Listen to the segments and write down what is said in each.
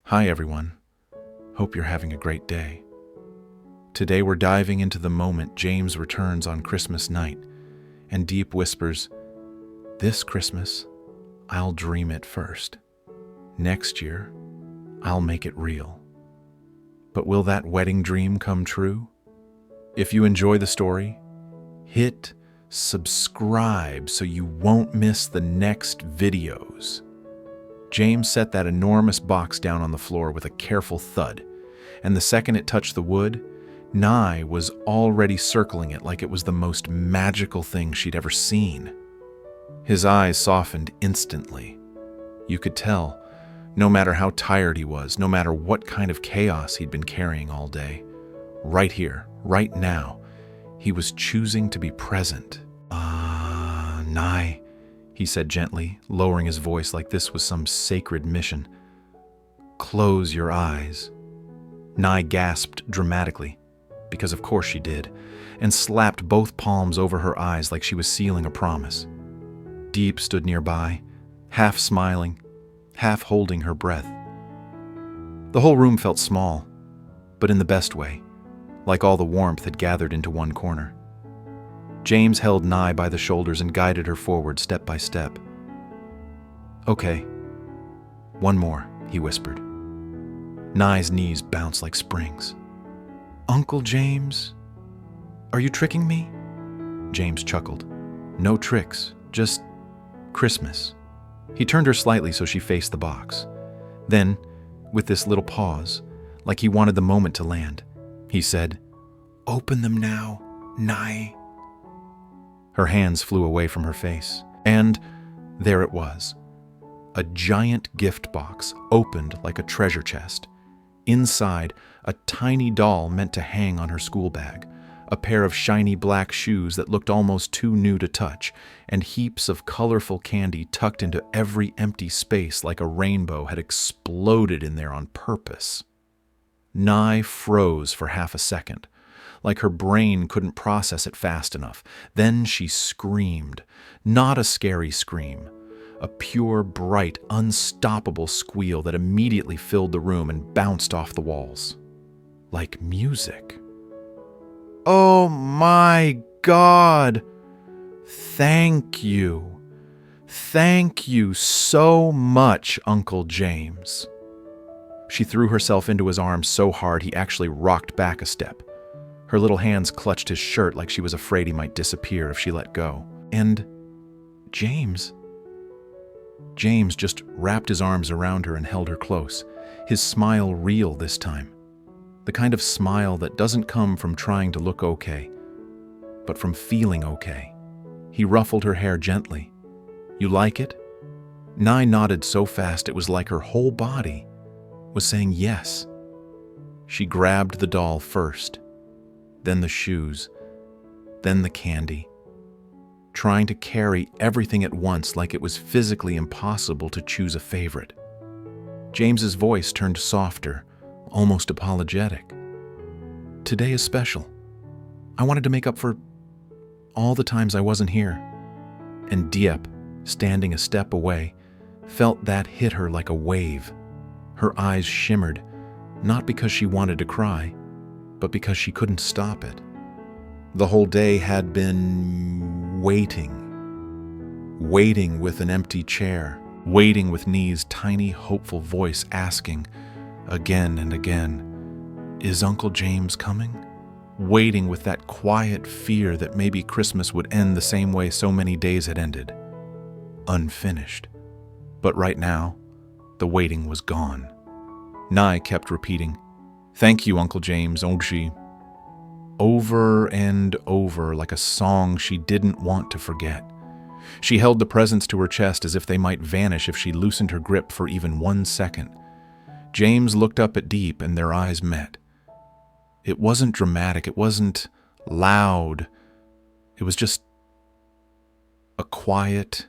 Hi everyone, hope you're having a great day. Today we're diving into the moment James returns on Christmas night, and Diep whispers, "This Christmas, I'll dream it first. Next year, I'll make it real." But will that wedding dream come true? If you enjoy the story, hit subscribe so you won't miss the next videos. James set that enormous box down on the floor with a careful thud, and the second it touched the wood, Nye was already circling it like it was the most magical thing she'd ever seen. His eyes softened instantly. You could tell, no matter how tired he was, no matter what kind of chaos he'd been carrying all day, right here, right now, he was choosing to be present. Nye, he said gently, lowering his voice like this was some sacred mission. "Close your eyes." Nye gasped dramatically, because of course she did, and slapped both palms over her eyes like she was sealing a promise. Diep stood nearby, half smiling, half holding her breath. The whole room felt small, but in the best way, like all the warmth had gathered into one corner. James held Nye by the shoulders and guided her forward step by step. "Okay, one more," he whispered. Nye's knees bounced like springs. "Uncle James, are you tricking me?" James chuckled. "No tricks, just Christmas." He turned her slightly so she faced the box. Then, with this little pause, like he wanted the moment to land, he said, "Open them now, Nye." Her hands flew away from her face, and there it was. A giant gift box opened like a treasure chest. Inside, a tiny doll meant to hang on her school bag, a pair of shiny black shoes that looked almost too new to touch, and heaps of colorful candy tucked into every empty space like a rainbow had exploded in there on purpose. Nye froze for half a second, like her brain couldn't process it fast enough. Then she screamed, not a scary scream, a pure, bright, unstoppable squeal that immediately filled the room and bounced off the walls. Like music. "Oh my God! Thank you. Thank you so much, Uncle James." She threw herself into his arms so hard he actually rocked back a step. Her little hands clutched his shirt like she was afraid he might disappear if she let go. And James just wrapped his arms around her and held her close, his smile real this time. The kind of smile that doesn't come from trying to look okay, but from feeling okay. He ruffled her hair gently. "You like it?" Nye nodded so fast it was like her whole body was saying yes. She grabbed the doll first, then the shoes, then the candy, trying to carry everything at once like it was physically impossible to choose a favorite. James's voice turned softer, almost apologetic. "Today is special. I wanted to make up for all the times I wasn't here." And Diep, standing a step away, felt that hit her like a wave. Her eyes shimmered, not because she wanted to cry, but because she couldn't stop it. The whole day had been waiting with an empty chair, waiting with Nee's tiny, hopeful voice asking, again and again, "Is Uncle James coming?" Waiting with that quiet fear that maybe Christmas would end the same way so many days had ended. Unfinished. But right now, the waiting was gone. Nye kept repeating, "Thank you, Uncle James, Ogshi," over and over like a song she didn't want to forget. She held the presents to her chest as if they might vanish if she loosened her grip for even 1 second. James looked up at Diep and their eyes met. It wasn't dramatic, it wasn't loud. It was just a quiet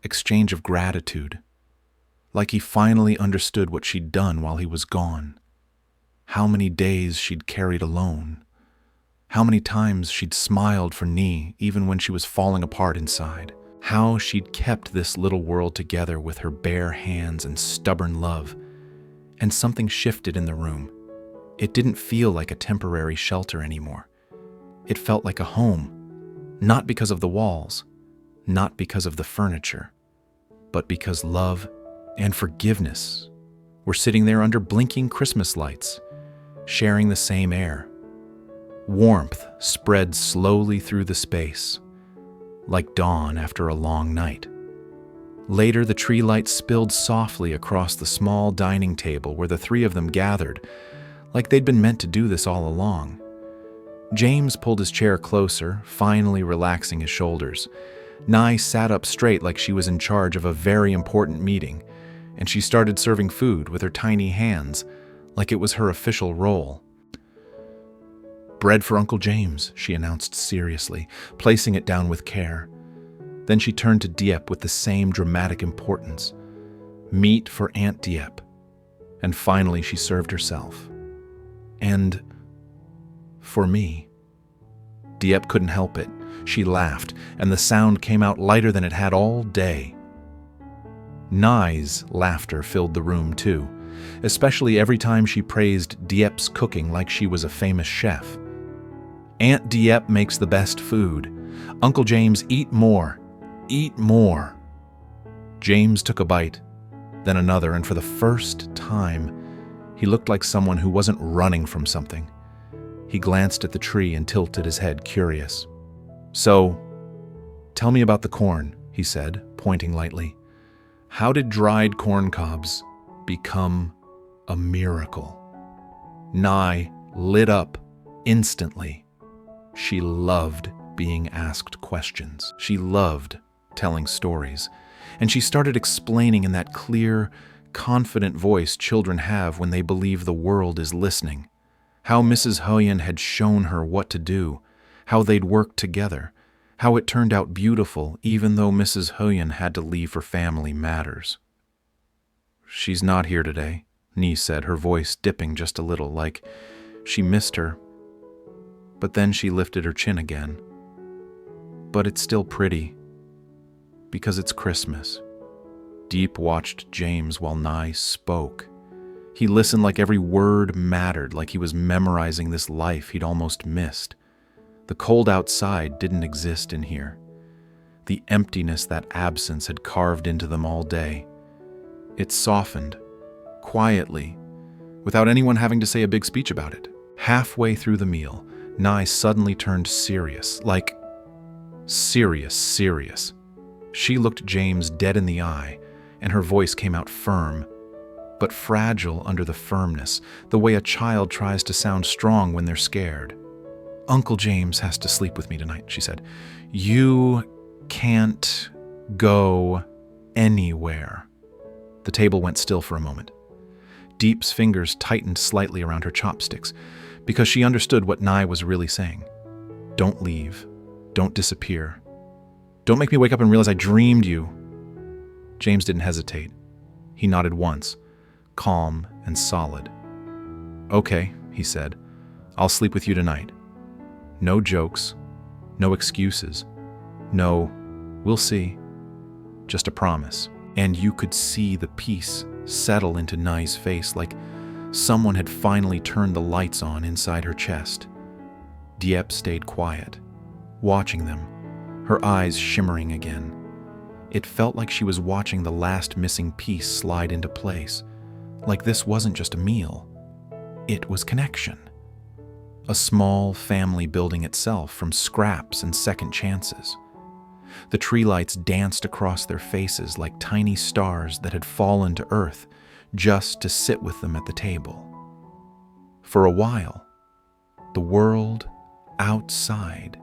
exchange of gratitude, like he finally understood what she'd done while he was gone. How many days she'd carried alone. How many times she'd smiled for Nee even when she was falling apart inside. How she'd kept this little world together with her bare hands and stubborn love. and something shifted in the room. It didn't feel like a temporary shelter anymore. It felt like a home, not because of the walls, not because of the furniture, but because love and forgiveness were sitting there under blinking Christmas lights, sharing the same air. Warmth spread slowly through the space, like dawn after a long night. Later, the tree light spilled softly across the small dining table where the three of them gathered, like they'd been meant to do this all along. James pulled his chair closer, finally relaxing his shoulders. Nye sat up straight like she was in charge of a very important meeting, and she started serving food with her tiny hands, like it was her official role. "Bread for Uncle James," she announced seriously, placing it down with care. Then she turned to Diep with the same dramatic importance. "Meat for Aunt Diep." And finally she served herself. "And for me." Diep couldn't help it. She laughed, and the sound came out lighter than it had all day. Nye's laughter filled the room too, especially every time she praised Diep's cooking like she was a famous chef. "Aunt Diep makes the best food. Uncle James, eat more. Eat more." James took a bite, then another, and for the first time, he looked like someone who wasn't running from something. He glanced at the tree and tilted his head, curious. "So, tell me about the corn," he said, pointing lightly. "How did dried corn cobs become a miracle?" Nye lit up instantly. She loved being asked questions. She loved telling stories, and she started explaining in that clear, confident voice children have when they believe the world is listening. How Mrs. Hoyen had shown her what to do, how they'd worked together, how it turned out beautiful even though Mrs. Hoyen had to leave for family matters. "She's not here today," Nee said, her voice dipping just a little, like she missed her. But then she lifted her chin again. "But it's still pretty, because it's Christmas." Diep watched James while Nye spoke. He listened like every word mattered, like he was memorizing this life he'd almost missed. The cold outside didn't exist in here. The emptiness that absence had carved into them all day. It softened, quietly, without anyone having to say a big speech about it. Halfway through the meal, Nye suddenly turned serious, like serious. She looked James dead in the eye, and her voice came out firm, but fragile under the firmness, the way a child tries to sound strong when they're scared. "Uncle James has to sleep with me tonight," she said. "You can't go anywhere." The table went still for a moment. Diep's fingers tightened slightly around her chopsticks, because she understood what Nye was really saying. "Don't leave. Don't disappear. Don't make me wake up and realize I dreamed you." James didn't hesitate. He nodded once, calm and solid. "Okay," he said. "I'll sleep with you tonight. No jokes, no excuses, no, we'll see. Just a promise." And you could see the peace settle into Nye's face, like someone had finally turned the lights on inside her chest. Diep stayed quiet, watching them, her eyes shimmering again. It felt like she was watching the last missing piece slide into place, like this wasn't just a meal. It was connection. A small family building itself from scraps and second chances. The tree lights danced across their faces like tiny stars that had fallen to earth just to sit with them at the table. For a while, the world outside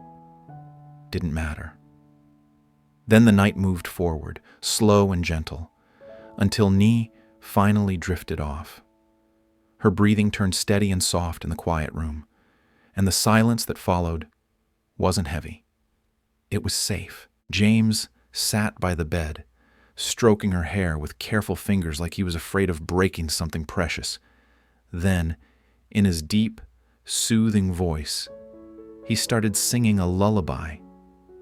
didn't matter. Then the night moved forward, slow and gentle, until Nee finally drifted off. Her breathing turned steady and soft in the quiet room, and the silence that followed wasn't heavy. It was safe. James sat by the bed, stroking her hair with careful fingers like he was afraid of breaking something precious. Then, in his deep, soothing voice, he started singing a lullaby,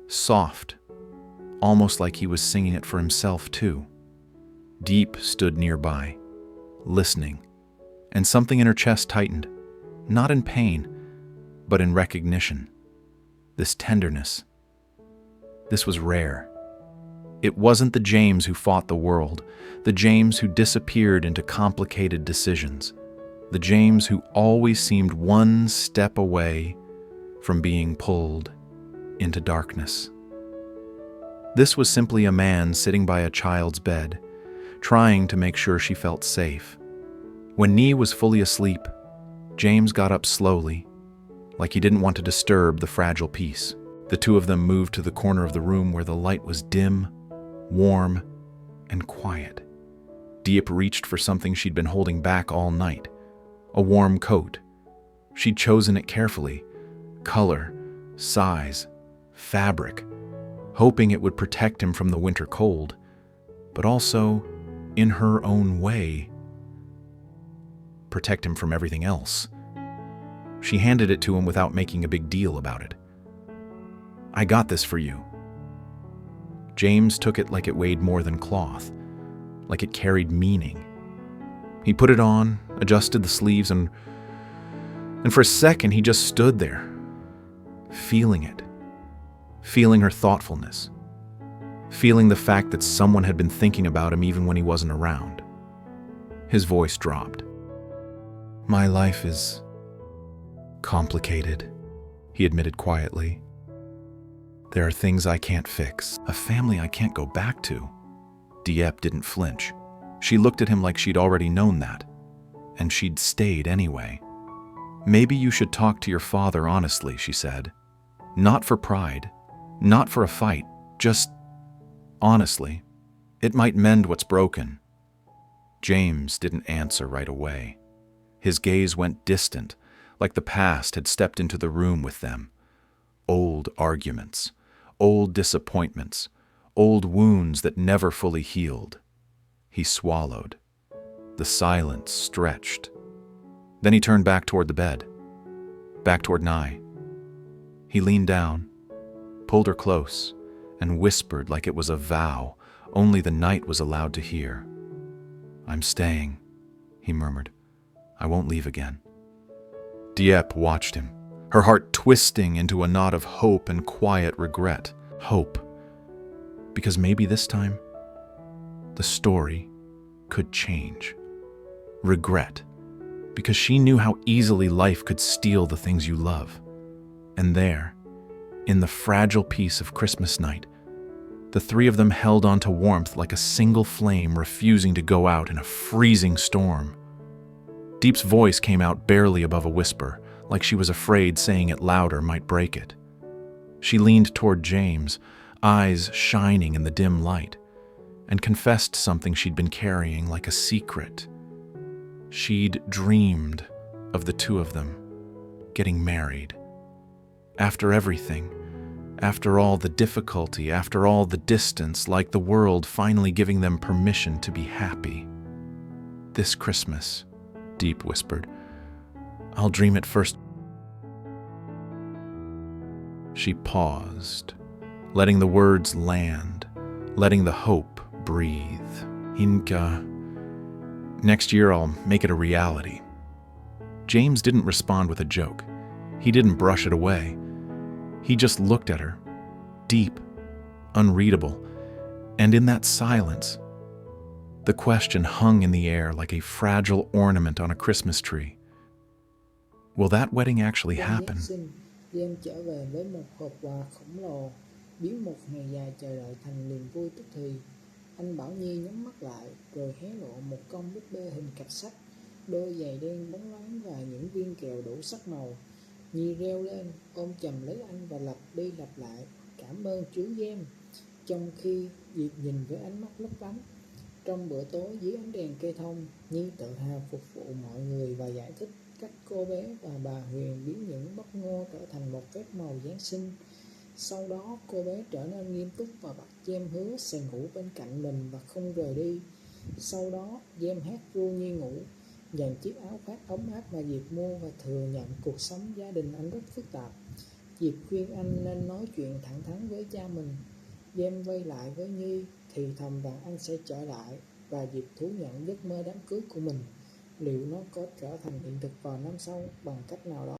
soft, almost like he was singing it for himself too. Diep stood nearby, listening, and something in her chest tightened, not in pain, but in recognition. This tenderness. This was rare. It wasn't the James who fought the world, the James who disappeared into complicated decisions, the James who always seemed one step away from being pulled into darkness. This was simply a man sitting by a child's bed, trying to make sure she felt safe. When Nee was fully asleep, James got up slowly, like he didn't want to disturb the fragile peace. The two of them moved to the corner of the room where the light was dim, warm, and quiet. Diep reached for something she'd been holding back all night, a warm coat. She'd chosen it carefully, color, size, fabric, hoping it would protect him from the winter cold, but also, in her own way, protect him from everything else. She handed it to him without making a big deal about it. "I got this for you." James took it like it weighed more than cloth, like it carried meaning. He put it on, adjusted the sleeves, and for a second he just stood there, feeling it, feeling her thoughtfulness, feeling the fact that someone had been thinking about him even when he wasn't around. His voice dropped. "My life is complicated," he admitted quietly. "There are things I can't fix, a family I can't go back to." Diep didn't flinch. She looked at him like she'd already known that, and she'd stayed anyway. "Maybe you should talk to your father honestly," she said. "Not for pride, not for a fight, just honestly. It might mend what's broken." James didn't answer right away. His gaze went distant, like the past had stepped into the room with them. Old arguments, old disappointments, old wounds that never fully healed. He swallowed. The silence stretched. Then he turned back toward the bed, back toward Nye. He leaned down, pulled her close, and whispered like it was a vow only the night was allowed to hear. "I'm staying," he murmured. "I won't leave again." Diep watched him, her heart twisting into a knot of hope and quiet regret. Hope, because maybe this time, the story could change. Regret, because she knew how easily life could steal the things you love. And there, in the fragile peace of Christmas night, the three of them held on to warmth like a single flame refusing to go out in a freezing storm. Diep's voice came out barely above a whisper, like she was afraid saying it louder might break it. She leaned toward James, eyes shining in the dim light, and confessed something she'd been carrying like a secret. She'd dreamed of the two of them getting married. After everything, after all the difficulty, after all the distance, like the world finally giving them permission to be happy. "This Christmas," Diep whispered, "I'll dream it first." She paused, letting the words land, letting the hope breathe. Next year I'll make it a reality." James didn't respond with a joke. He didn't brush it away. He just looked at her, deep, unreadable, and in that silence, the question hung in the air like a fragile ornament on a Christmas tree. Will that wedding actually happen? Jame trở về với một hộp quà khổng lồ, biến một ngày dài chờ đợi thành niềm vui tức thì. Anh Bảo Nhi nhắm mắt lại, rồi hé lộ một con búp bê hình cặp sách, đôi giày đen bóng loáng và những viên kẹo đủ sắc màu. Nhi reo lên, ôm chầm lấy anh và lặp đi lặp lại, "Cảm ơn chú Jame." Trong khi Diệp nhìn với ánh mắt lấp lánh. Trong bữa tối dưới ánh đèn cây thông, Nhi tự hào phục vụ mọi người và giải thích cách cô bé và bà Huyền biến những bắp ngô trở thành một phép màu Giáng sinh. Sau đó cô bé trở nên nghiêm túc và bắt Jame hứa sẽ ngủ bên cạnh mình và không rời đi. Sau đó Jame hát ru Nhi ngủ, dàn chiếc áo khoác ấm áp mà Diệp mua và thừa nhận cuộc sống gia đình anh rất phức tạp. Diệp khuyên anh nên nói chuyện thẳng thắn với cha mình. Jame vây lại với Nhi, thì thầm rằng anh sẽ trở lại, và Diệp thú nhận giấc mơ đám cưới của mình. liệu nó có trở thành hiện thực vào năm sau bằng cách nào đó.